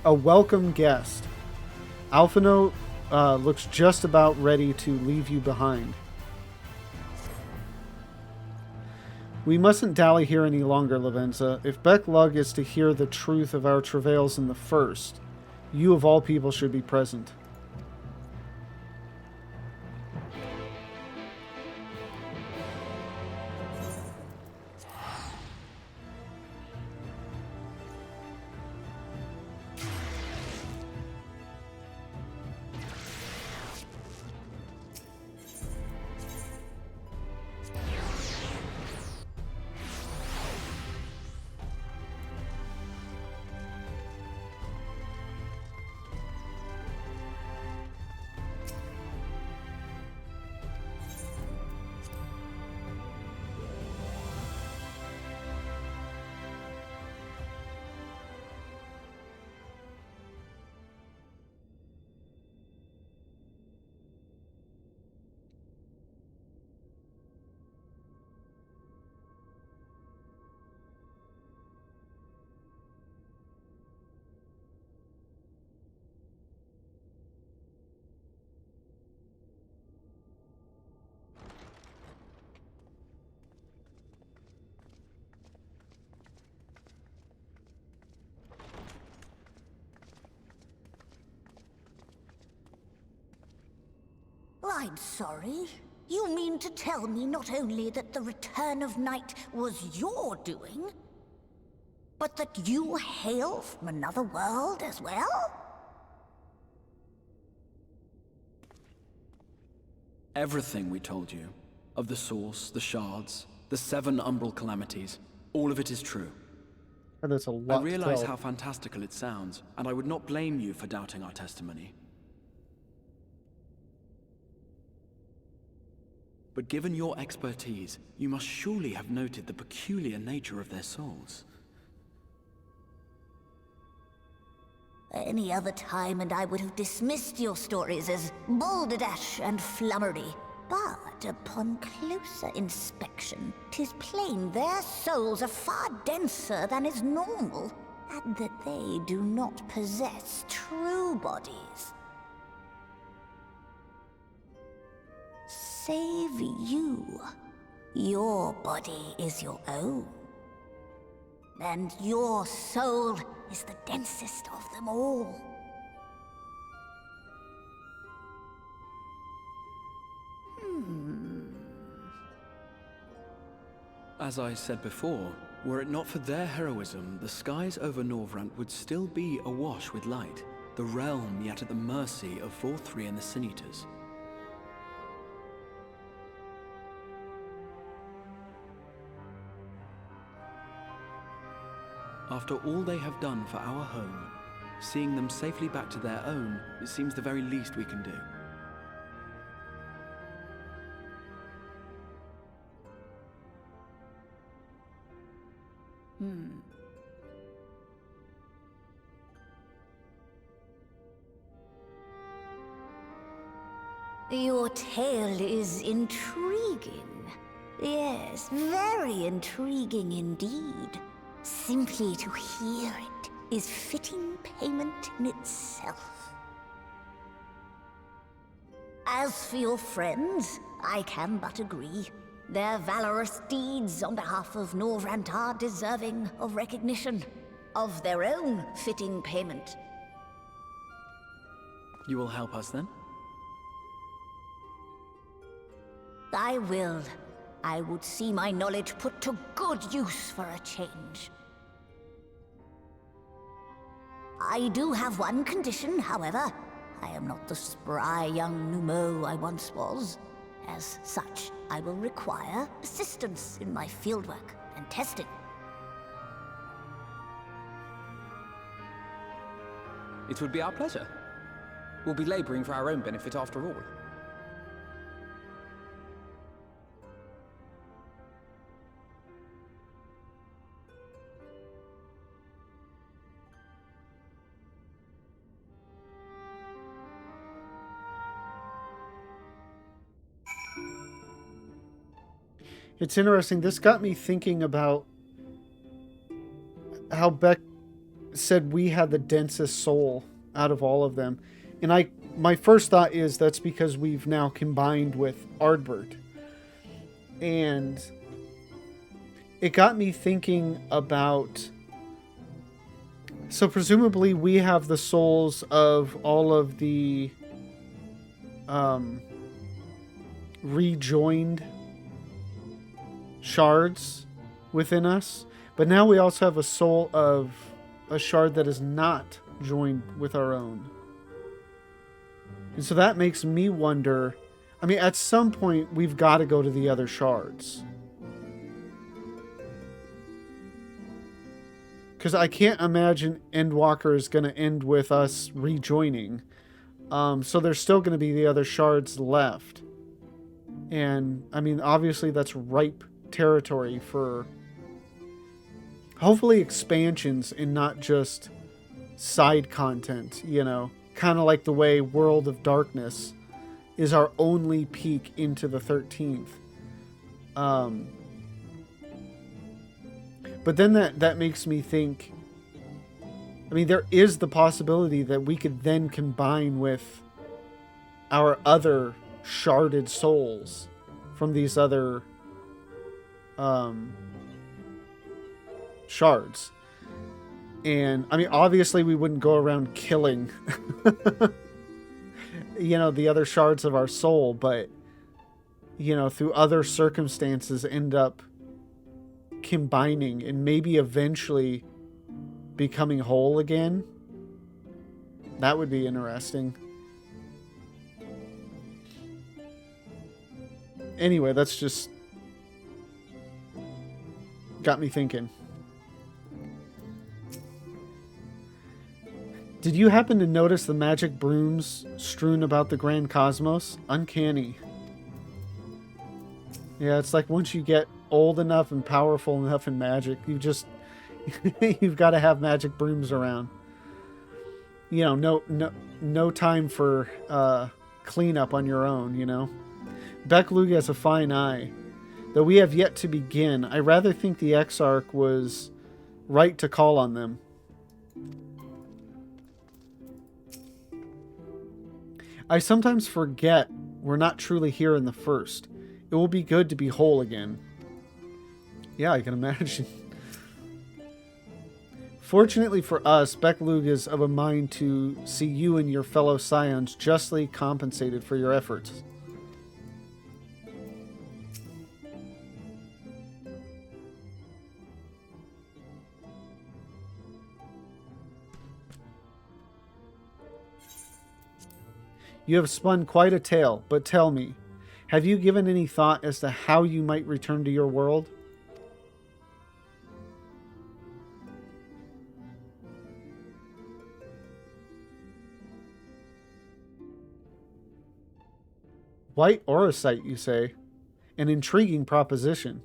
a welcome guest. Alphino looks just about ready to leave you behind. We mustn't dally here any longer, Lavenza. If Beck Lug is to hear the truth of our travails in the first, you of all people should be present. I'm sorry. You mean to tell me not only that the return of night was your doing, but that you hail from another world as well? Everything we told you, of the source, the shards, the 7 umbral calamities, all of it is true. And there's a lot I realize to how tell. fantastical it sounds, and I would not blame you for doubting our testimony. But given your expertise, you must surely have noted the peculiar nature of their souls. Any other time and I would have dismissed your stories as balderdash and flummery. But upon closer inspection, 'tis plain their souls are far denser than is normal, and that they do not possess true bodies. Save you. Your body is your own. And your soul is the densest of them all. As I said before, were it not for their heroism, the skies over Norvrant would still be awash with light, the realm yet at the mercy of Vorthri and the Sin Eaters. After all they have done for our home, seeing them safely back to their own, it seems the very least we can do. Your tale is intriguing. Yes, very intriguing indeed. Simply to hear it is fitting payment in itself. As for your friends, I can but agree. Their valorous deeds on behalf of Norvrant are deserving of recognition, of their own fitting payment. You will help us then? I will. I would see my knowledge put to good use for a change. I do have one condition, however. I am not the spry young Numo I once was. As such, I will require assistance in my fieldwork and testing. It would be our pleasure. We'll be laboring for our own benefit after all. It's interesting. This got me thinking about how Beck said we had the densest soul out of all of them. And my first thought is that's because we've now combined with Ardbert. And it got me thinking about... So presumably we have the souls of all of the rejoined shards within us. But now we also have a soul of a shard that is not joined with our own. And so that makes me wonder, I mean, at some point we've got to go to the other shards. Because I can't imagine Endwalker is going to end with us rejoining. So there's still going to be the other shards left. And, I mean, obviously that's ripe territory for hopefully expansions and not just side content, you know. Kind of like the way World of Darkness is our only peek into the 13th. But then that makes me think, I mean, there is the possibility that we could then combine with our other sharded souls from these other shards. And, I mean, obviously we wouldn't go around killing, you know, the other shards of our soul, but, you know, through other circumstances end up combining and maybe eventually becoming whole again. That would be interesting. Anyway, that's just got me thinking. Did you happen to notice the magic brooms strewn about the Grand Cosmos? Uncanny. Yeah, it's like once you get old enough and powerful enough in magic, you've got to have magic brooms around. You know, no time for cleanup on your own, you know. Beklug has a fine eye. Though we have yet to begin, I rather think the Exarch was right to call on them. I sometimes forget we're not truly here in the first. It will be good to be whole again. Yeah, I can imagine. Fortunately for us, Beklug is of a mind to see you and your fellow scions justly compensated for your efforts. You have spun quite a tale, but tell me, have you given any thought as to how you might return to your world? White Orosite, you say? An intriguing proposition,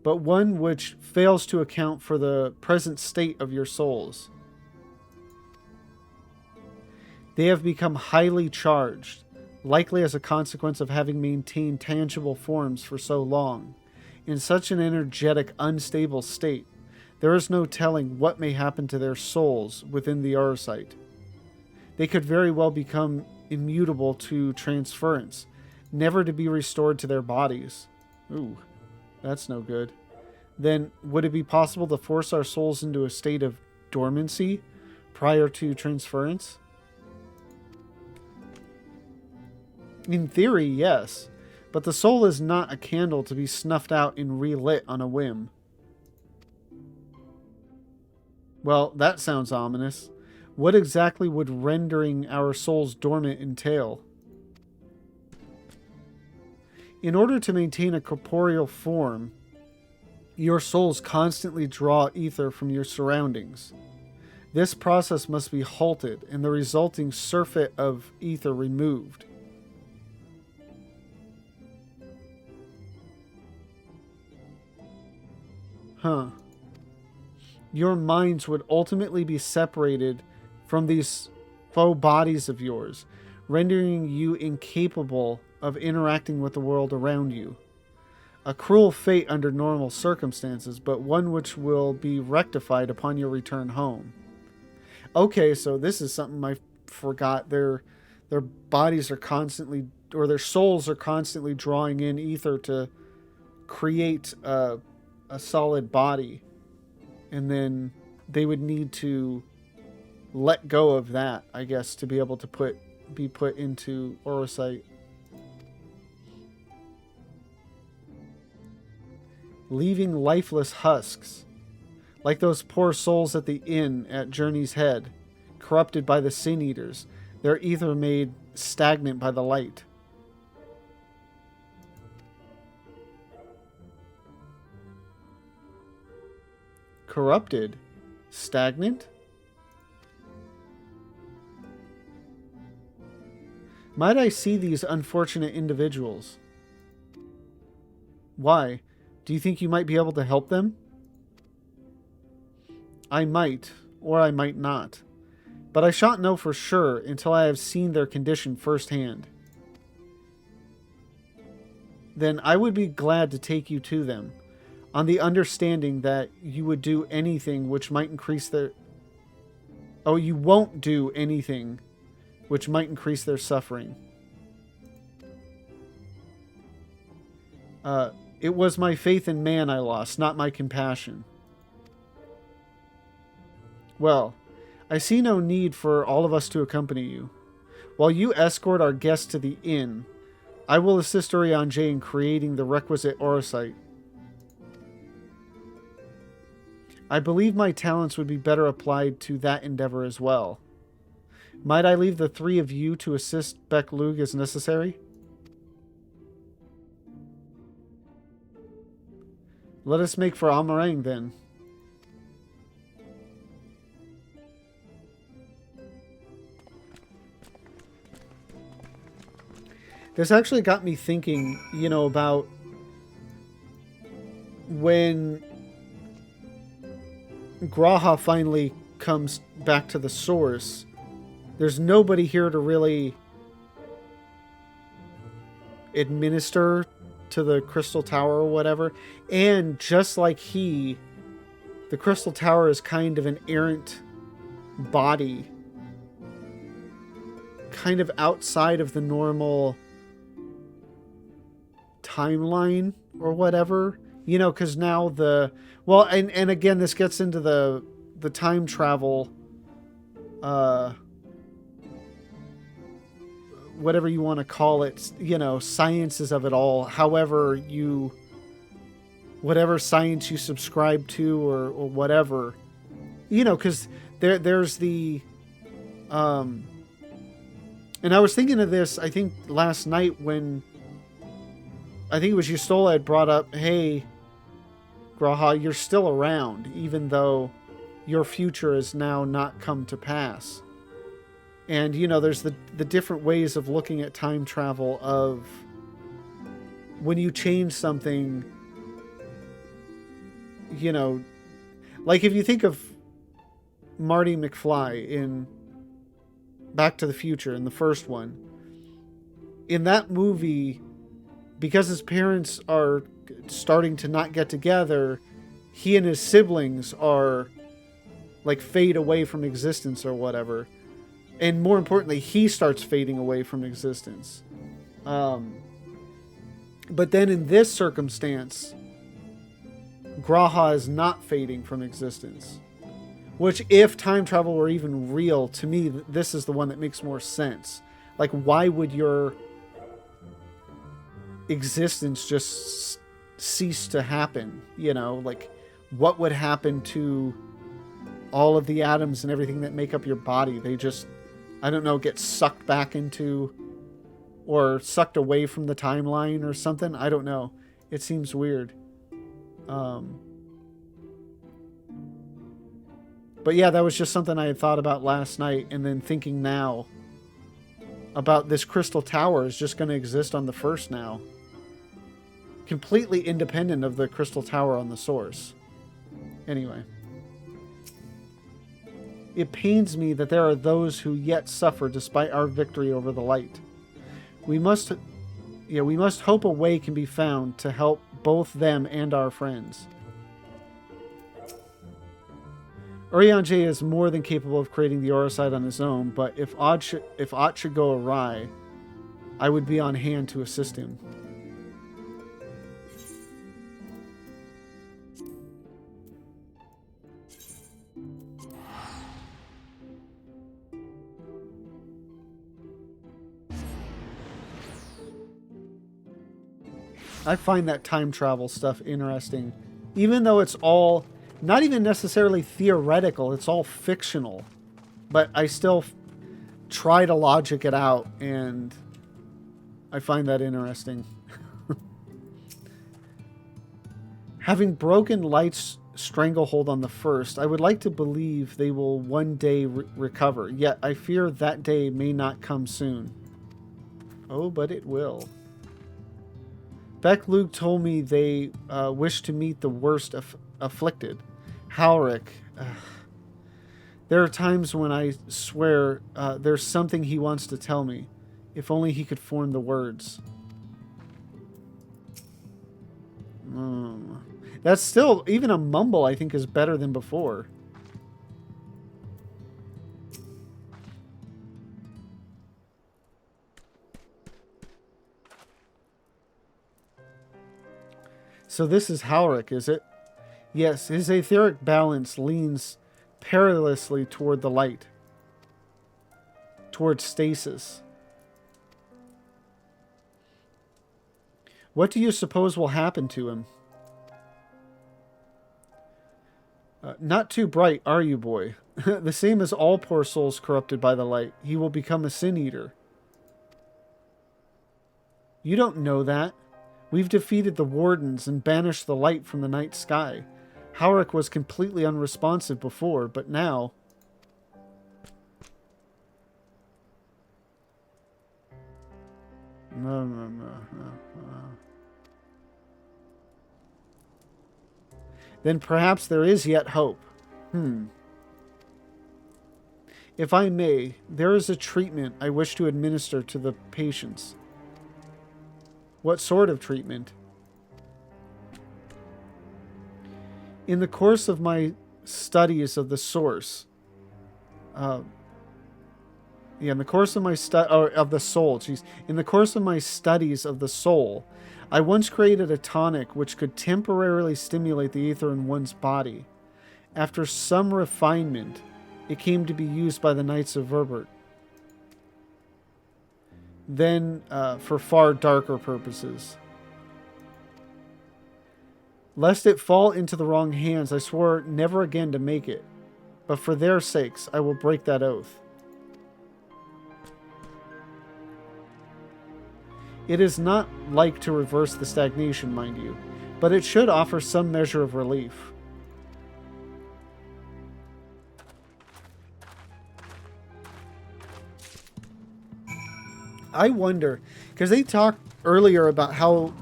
but one which fails to account for the present state of your souls. They have become highly charged, likely as a consequence of having maintained tangible forms for so long. In such an energetic, unstable state, there is no telling what may happen to their souls within the Orosite. They could very well become immutable to transference, never to be restored to their bodies. Ooh, that's no good. Then, would it be possible to force our souls into a state of dormancy prior to transference? In theory, yes, but the soul is not a candle to be snuffed out and relit on a whim. Well, that sounds ominous. What exactly would rendering our souls dormant entail? In order to maintain a corporeal form, your souls constantly draw ether from your surroundings. This process must be halted and the resulting surfeit of ether removed. Huh. Your minds would ultimately be separated from these faux bodies of yours, rendering you incapable of interacting with the world around you. A cruel fate under normal circumstances, but one which will be rectified upon your return home. Okay, so this is something I forgot. Their bodies are constantly, or their souls are constantly drawing in ether to create a solid body. And then they would need to let go of that, I guess, to be able to be put into Orosite. Leaving lifeless husks, like those poor souls at the inn at Journey's Head, corrupted by the sin eaters, their ether made stagnant by the light. Corrupted? Stagnant? Might I see these unfortunate individuals? Why? Do you think you might be able to help them? I might, or I might not. But I shan't know for sure until I have seen their condition firsthand. Then I would be glad to take you to them, on the understanding that you would do anything which might increase their... Oh, you won't do anything which might increase their suffering. It was my faith in man I lost, not my compassion. Well, I see no need for all of us to accompany you. While you escort our guests to the inn, I will assist Urianger in creating the requisite Orosite. I believe my talents would be better applied to that endeavor as well. Might I leave the three of you to assist Beck-Lug as necessary? Let us make for Almarang then. This actually got me thinking, about when Graha finally comes back to the source. There's nobody here to really administer to the Crystal Tower or whatever. And just like the Crystal Tower is kind of an errant body, kind of outside of the normal timeline or whatever, because now and again, this gets into the time travel, whatever you want to call it, sciences of it all, whatever science you subscribe to or whatever, because there's the, and I was thinking of this, I think last night when, I think it was Yustola had brought up, hey, Graha, you're still around, even though your future has now not come to pass. And, there's the different ways of looking at time travel of when you change something, like if you think of Marty McFly in Back to the Future, in the first one, in that movie, because his parents are starting to not get together, he and his siblings are like fade away from existence or whatever. And more importantly, he starts fading away from existence. But then in this circumstance, Graha is not fading from existence. Which, if time travel were even real, to me, this is the one that makes more sense. Like, why would your existence just cease to happen? Like, what would happen to all of the atoms and everything that make up your body? They just, I don't know, get sucked back into or sucked away from the timeline or something. I don't know. It seems weird. But yeah, that was just something I had thought about last night, and then thinking now about this Crystal Tower is just going to exist on the first now. Completely independent of the Crystal Tower on the source. Anyway. It pains me that there are those who yet suffer despite our victory over the light. We must Yeah, we must hope a way can be found to help both them and our friends. Urianger is more than capable of creating the Auracite on his own, but if aught should go awry, I would be on hand to assist him. I find that time travel stuff interesting. Even though it's all not even necessarily theoretical, it's all fictional. But I still try to logic it out, and I find that interesting. Having broken Light's stranglehold on the first, I would like to believe they will one day recover. Yet I fear that day may not come soon. Oh, but it will. Beck Luke told me they wish to meet the worst afflicted. Halric. There are times when I swear there's something he wants to tell me. If only he could form the words. That's still, even a mumble I think is better than before. So this is Halric, is it? Yes, his etheric balance leans perilously toward the light. Toward stasis. What do you suppose will happen to him? Not too bright, are you, boy? The same as all poor souls corrupted by the light. He will become a sin-eater. You don't know that. We've defeated the wardens and banished the light from the night sky. Halric was completely unresponsive before, but now... No. Then perhaps there is yet hope. If I may, there is a treatment I wish to administer to the patients. What sort of treatment? In the course of my studies of the source, in the course of my of the soul, in the course of my studies of the soul, I once created a tonic which could temporarily stimulate the ether in one's body. After some refinement, it came to be used by the Knights of Verbert. Then for far darker purposes. Lest it fall into the wrong hands, I swore never again to make it. But for their sakes, I will break that oath. It is not like to reverse the stagnation, mind you, but it should offer some measure of relief. I wonder, because they talked earlier about how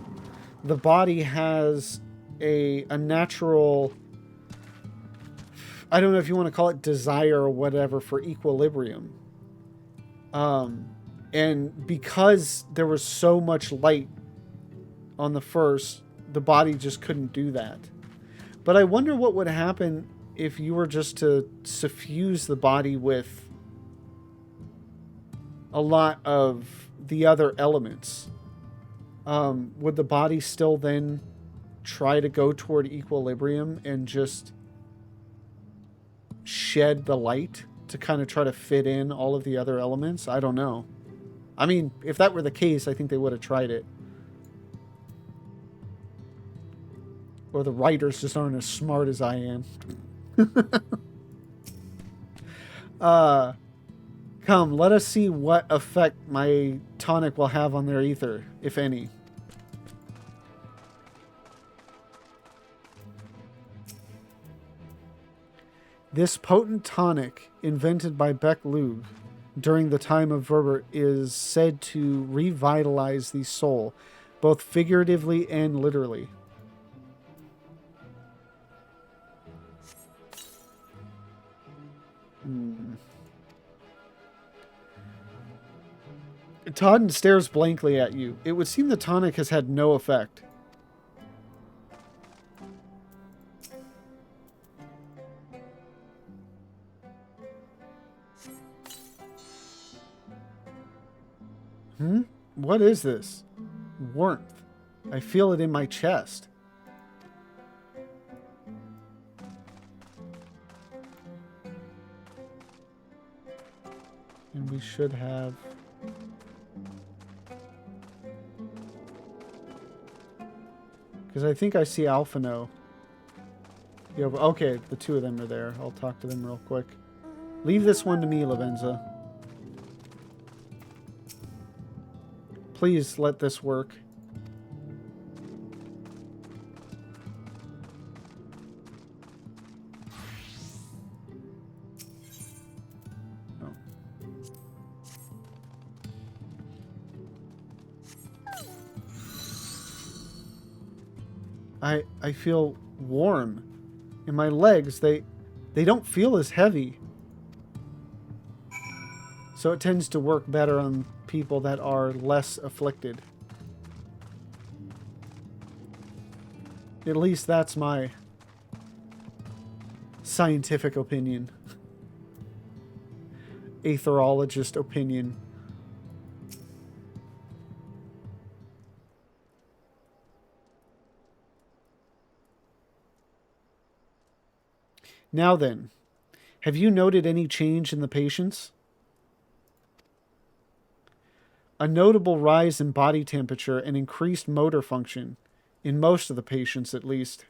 the body has a natural, I don't know if you want to call it desire or whatever, for equilibrium. And because there was so much light on the first, the body just couldn't do that. But I wonder what would happen if you were just to suffuse the body with a lot of the other elements. Would the body still then try to go toward equilibrium and just shed the light to kind of try to fit in all of the other elements? I don't know. I mean, if that were the case, I think they would have tried it. Or the writers just aren't as smart as I am. Come, let us see what effect my tonic will have on their ether, if any. This potent tonic, invented by Beck Lug during the time of Verbert, is said to revitalize the soul, both figuratively and literally. Todd stares blankly at you. It would seem the tonic has had no effect. What is this? Warmth. I feel it in my chest. And we should have... Because I think I see Alphino. Yeah, okay, the two of them are there. I'll talk to them real quick. Leave this one to me, Lavenza. Please let this work. No. I feel warm in my legs. They don't feel as heavy. So it tends to work better on people that are less afflicted. At least that's my scientific opinion. Aetherologist opinion. Now then, have you noted any change in the patients? A notable rise in body temperature and increased motor function, in most of the patients at least.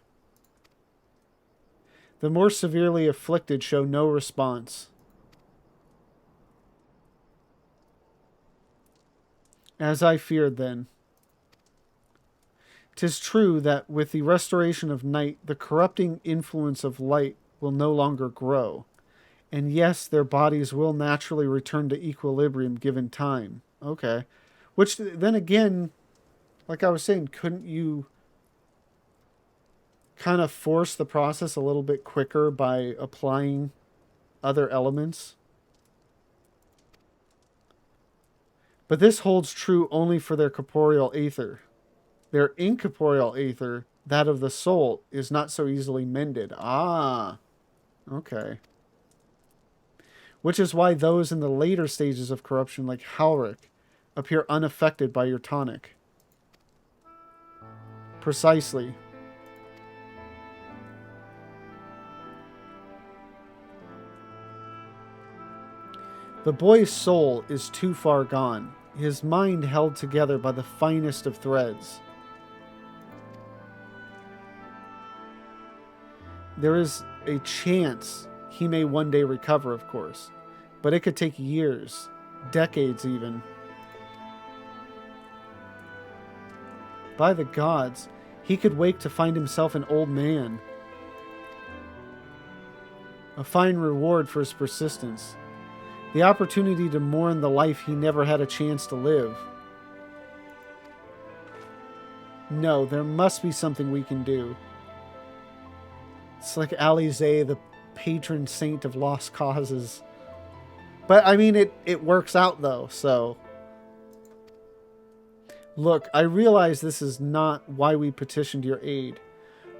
The more severely afflicted show no response. As I feared then. 'Tis true that with the restoration of night, the corrupting influence of light will no longer grow. And yes, their bodies will naturally return to equilibrium given time. Okay. Which, then again, like I was saying, couldn't you kind of force the process a little bit quicker by applying other elements? But this holds true only for their corporeal aether. Their incorporeal aether, that of the soul, is not so easily mended. Ah, okay. Which is why those in the later stages of corruption, like Halric, appear unaffected by your tonic. Precisely. The boy's soul is too far gone, his mind held together by the finest of threads. There is a chance he may one day recover, of course, but it could take years, decades even. By the gods, he could wake to find himself an old man. A fine reward for his persistence. The opportunity to mourn the life he never had a chance to live. No, there must be something we can do. It's like Alizé, the patron saint of lost causes. But, I mean, it works out, though, so... Look, I realize this is not why we petitioned your aid,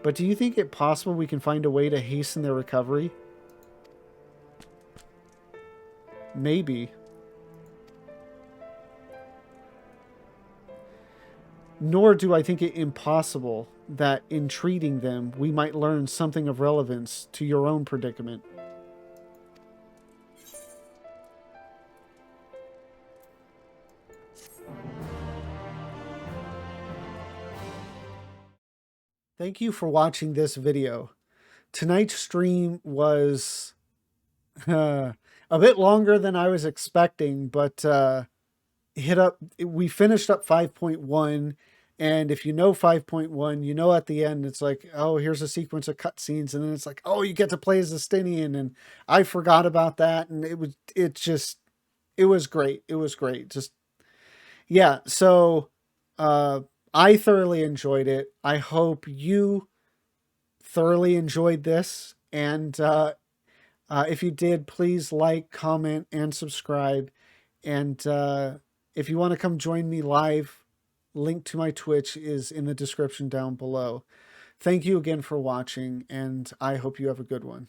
but do you think it possible we can find a way to hasten their recovery? Maybe. Nor do I think it impossible that in treating them, we might learn something of relevance to your own predicament. Thank you for watching this video. Tonight's stream was a bit longer than I was expecting, but we finished up 5.1, and if you know 5.1, you know at the end it's like, oh, here's a sequence of cutscenes, and then it's like, oh, you get to play as Justinian, and I forgot about that, and it was great. It was great. Just, yeah, so I thoroughly enjoyed it. I hope you thoroughly enjoyed this, and if you did, please like, comment, and subscribe, and If you want to come join me live, link to my Twitch is in the description down below. Thank you again for watching, and I hope you have a good one.